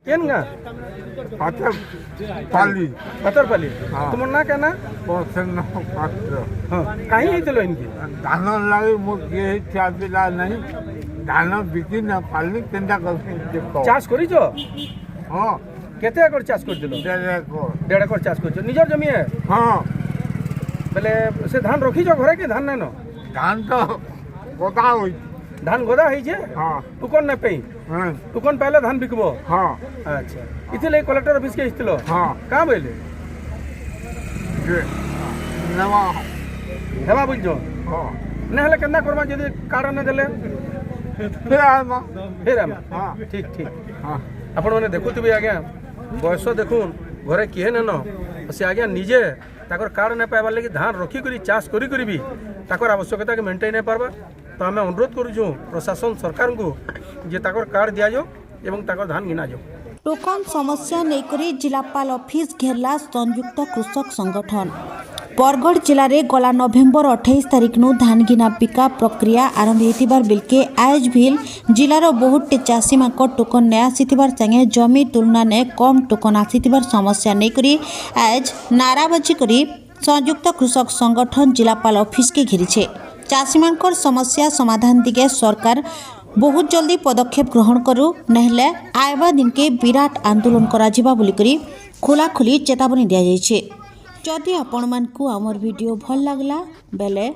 केन गा पाली पतरपाली हाँ। तुम ना कहना प्रसन्न पात्र हाँ कहीं होइतलो इनकी धान लगे मो किए छुआ पिला नहीं धान बिकी न पाली केंदा कर चाष करिछो हाँ केते एकड़ चाष करदिलो डेढ़ को 1.5 एकड़ चाष करछो निजर जमी है हाँ बेले से धान रखिछो घरे के धान नै न धान तो गोदा हुई धान गोदा है जे हाँ टुकन नै पई हाँ टुकन पहले धान बिकबो हाँ अच्छा इथिले कलेक्टर ऑफिस के इस्तलो हाँ का बोले ये नवा हेबा बुझो हाँ नै हले केना करबा जदी कार्ड नै देले फिर आमा फिर हम हाँ ठीक ठीक हाँ आपण माने देखुथिबे आज्ञा बयस देखुन घरे किहे न से आज्ञा निजे ताकर कार्ड नै पाइबार लगी धान रखी करी चाष करी करी भी ताकर आवश्यकता के मेंटेन नै पारबा तो आम अनुरोध करूँ प्रशासन सरकार को जे ताकर कार्ड दिया जाओ एवं ताकर धान गिना जाओ टोकन समस्या नेकरी जिलापाल ऑफिस घेरला संयुक्त कृषक संगठन बरगढ़ जिले में गला नवेम्बर 28 तारिख नु धान गिना पिका प्रक्रिया आरंभ होइतिबार बिलके आज भील जिलार बहुत चाषी मानक टोकन नै आसीतिबार संगे जमी तुलना ने कम टोकन आसीतिबार समस्या नेकरी आज नाराबाजी करी संयुक्त कृषक संगठन जिलापाल ऑफिस के घेरी चाषी मानकर समस्या समाधान दिगे सरकार बहुत जल्दी पदक्षेप ग्रहण करू नहले आयबा दिन के विराट आंदोलन करा जिबा बोली करी खोलाखोली चेतावनी दिया जायछे। जदि आपण मानकु आमर वीडियो भल लागला बेले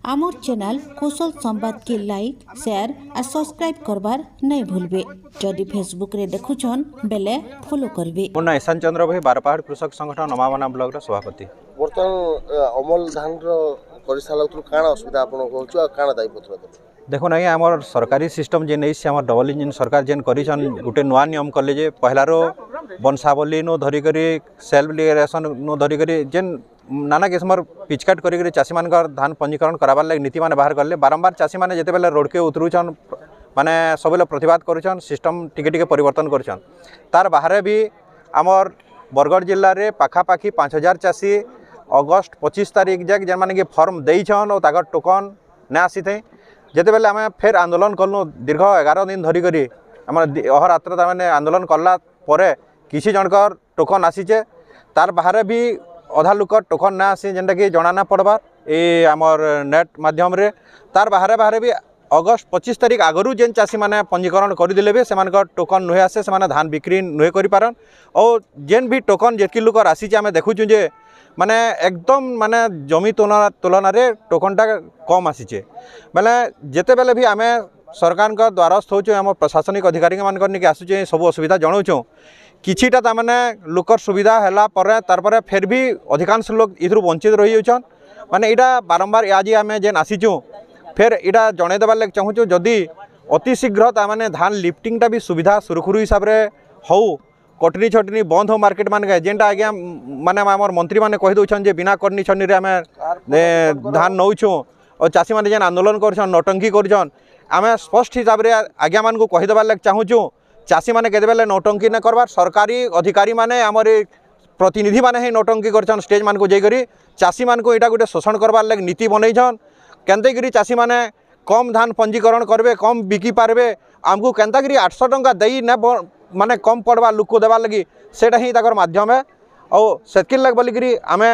आमर चैनल कौशल संवाद के लाइक शेयर और सब्सक्राइब करबार नहीं भूलबे। जदि फेसबुक रे देखुछन बेले फॉलो करबे। मोना ईशान चंद्र भाई बारपहाड़ कृषक संगठन नमावना ब्लॉक रो सभापति। बर्तमान अमल धान रो परिसाला काण असुविधा आपण कहछु आ काण दायी पत्र दे देखो नहीं आमर सरकारी सिस्टम जे नहीं से आमर डबल इंजिन सरकार जेन करिछन गुटे नुआ नियम कले जे पहलारो वंशावली नो धरी करी सेल्फ डिक्लेरेशन नो धरी करी जेन नाना किस्मर पिचकाट करी चाषी मान धान पंजीकरण कराबार लगे नीति माने बाहर करले बारंबार चाषी माने जेते बेले रोड के उतरुछन माने सबले प्रतिवाद करुछन सिस्टम टिके टिके परिवर्तन करुछन तार बाहर भी आमर बरगढ़ जिल्ला रे पाखापाखी 5000 चाषी अगस्त 25 तारिख जाक जेन माने कि फॉर्म देइछन और ताकर टोकन ना आसी थे जेते बेले आमे फेर आंदोलन करलु दीर्घ 11 दिन धरी करी आम अहरात्र ताने आंदोलन करला परे किसी जनकर टोकन आसीचे तार बाहर भी अधा लोक टोकन ना आसी जेनटा कि जना ना पड़बार ए आमर नेट माध्यम रे तार बाहर भी अगस्त 25 तारिख आगरू जेन चाषी माने पंजीकरण करदेले भी से टोकन नुहे आसे से धान बिक्री नुहे करि पारन और जेन भी टोकन जेकी लोकर आसीचे आमे देखुछु जे माने एकदम माने जमी तुलन रे टोकनटा कम आसीचे बेले जेते बेले भी आमे सरकार का द्वारस्थ होचो आम प्रशासनिक अधिकारी मान निके आसुचे सब असुविधा जणाऊँ किछिटा तामाने लोकर सुविधा हैला परे तार परे फिर भी अधिकांश लोग इथरु वंचित रही जाउछन माने इटा बारंबार आज आमे जेन आसीचु फिर इटा जणे देबार लगे चाहूँ जदि अति शीघ्र तामाने धान लिफ्टिंगटा भी सुविधा सुरखुरु हिसाब रे हो कटनी छटनी बंद हो मार्केट मान के जेनटा आज्ञा माने आमर मंत्री माने कहि दउछन जे बिना कटनी छटनी रे आमे धान नउछु और चाषी माने जेन आंदोलन करछन नौटंकी करछन आमे स्पष्ट हिसाब रे आज्ञा मान को कहि देबार लगे चाहूँ चाषी माने केते बेले नौटंकी न करबार सरकारी अधिकारी माने आमर प्रतिनिधि माने ही नौटंकी करछन स्टेज मान को जाइकरी चाषी मान को इटा गोटे शोषण करबार लगे नीति बनैछन केनते चाषी माने कम धान पंजीकरण करबे कम बिकी पारबे आमको केनता 800 टंका देई न माने कम पड़वा लोक को देवार लगी सेटा ही ताकर माध्यम है और सेतकिर लग बोलिकी आमे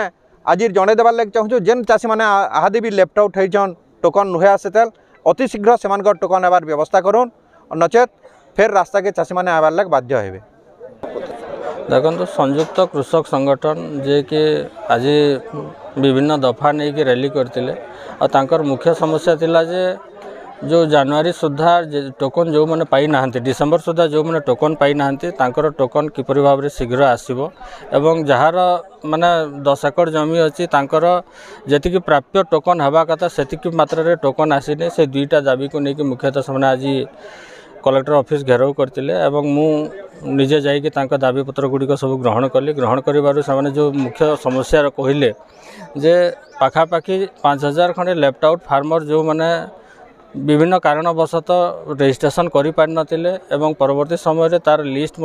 आज जणे देवार लगे चाहूँ जेन चाषी माने आहादे भी लेफ्ट आउट होइछन टोकन नुहे आसे तेल अति शीघ्र सेमानकर टोकन हेबार व्यवस्था करूँ नचेत फिर रास्ता के चाषी माने आबार लगे बाध्य हेबे। देखो संयुक्त कृषक संगठन जे कि आज विभिन्न दफा नहीं कि रैली करते और मुख्य समस्या थिला जे जो जनवरी सुधा टोकन जो मैंने पाई ना डिसेम्बर सुधा जो मैंने टोकन पाई ना टोकन किपरि भाव में शीघ्र आसो एवं जार माने 10 एकड़ जमी अच्छी जी प्राप्य टोकन हवा कथा से मात्रा रे टोकन आसीनी से दुईटा दाबी को लेकिन मुख्यतः से आज कलेक्टर ऑफिस घेराव करते एवं मु निजे जाइए दाबी पत्र गुड़िक सब ग्रहण कली ग्रहण कर जो मुख्य समस्या कहले जे पाखापाखी 5000 खंडे लेफ्ट आउट फार्मर जो मैंने विभिन्न कारणवशतः रेजिस्ट्रेशन करिपारिनथिले एवं परवर्ती समय तार लिस्ट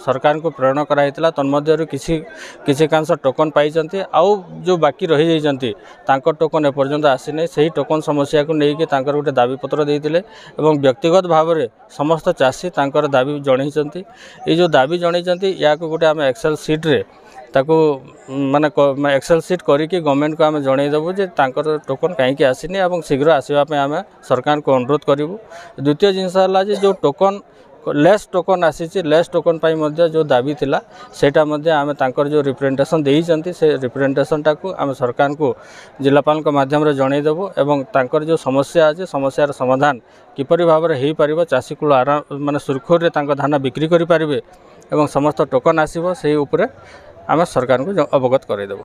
सरकार को प्रेरण कराइला तन्मध्यरु किसी कांश टोकन पाइचंती आउ जो बाकी रही जाइचंती तांकर टोकन एपर्यंत आसी नै सही टोकन समस्या को लेकिन तांकर गोटे दाबी पत्र देइतिले एवं व्यक्तिगत भाव में समस्त चाषी तांकर दाबी जणैचंती ये जो दाबी जणैचंती या को गोटे आम एक्सेल सीट रे ताको माने एक्सेल सीट करिके गवर्नमेंट को आम जनईदेवु जे तांकर टोकन कहीं आसीनी और शीघ्र आसवाई आम सरकार को अनुरोध करूँ। द्वितीय जिनस है जो टोकन लेस टोकन आसी लेस टोकन पाई जो दाबी थिला सेटा आम तांकर जो रिप्रेजेंटेशन देइचंती से रिप्रेजेंटेशन टाको आम सरकार को जिलापाल माध्यम रे जनईदेवु एवं तांकर जो समस्या अच्छे समस्यार समाधान किपरि भाव में हो पार चाषी कूल आराम माने सुरखुर धान बिक्री करें एवं समस्त टोकन आसो से आम सरकार को अवगत करदेव।